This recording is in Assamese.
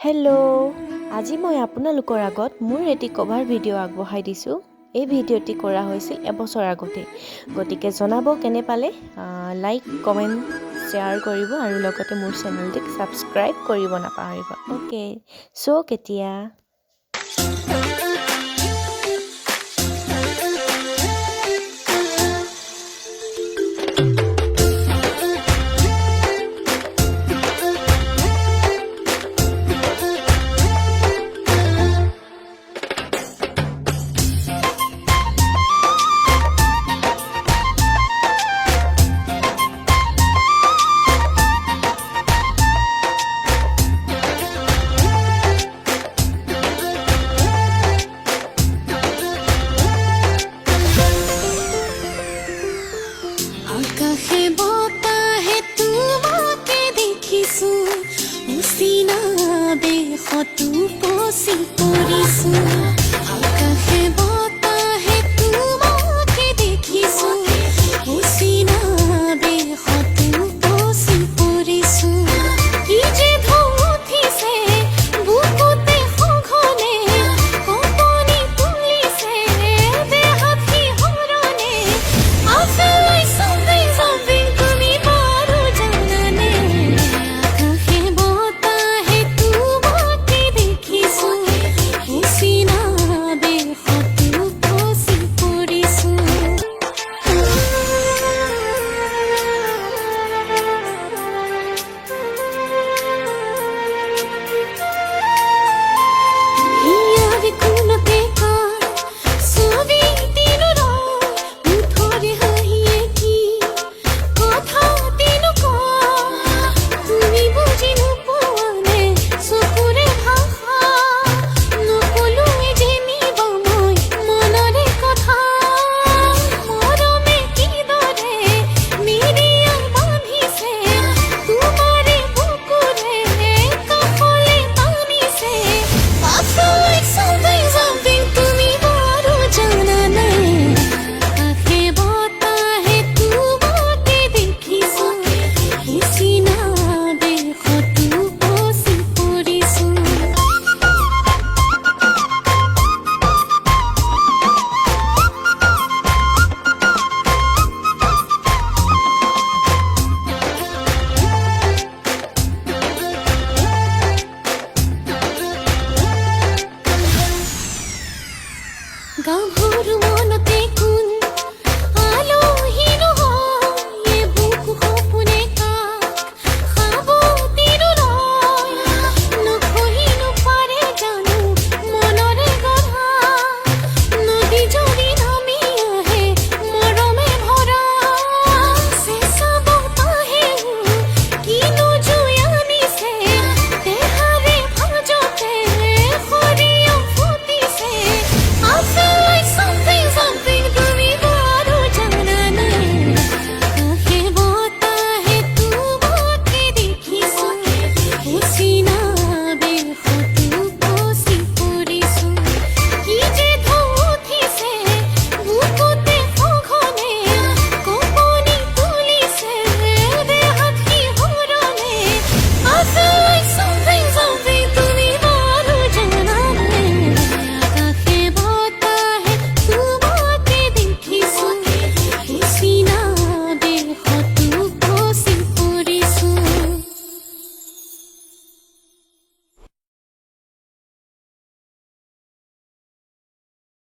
হেল্ল', আজি মই আপোনালোকৰ আগত মোৰ এটি কভাৰ ভিডিঅ' আগবঢ়াই দিছোঁ। এই ভিডিঅ'টি কৰা হৈছিল এবছৰ আগতে। গতিকে জনাব কেনে পালে, লাইক কমেণ্ট শ্বেয়াৰ কৰিব আৰু লগতে মোৰ চেনেলটিক ছাবস্ক্ৰাইব কৰিব নাপাহৰিব। অ'কে, চ' কেতিয়া আকাশে বতাহে তোমাকে দেখিছো, উচিনা বেশতো উপচি পৰিছো।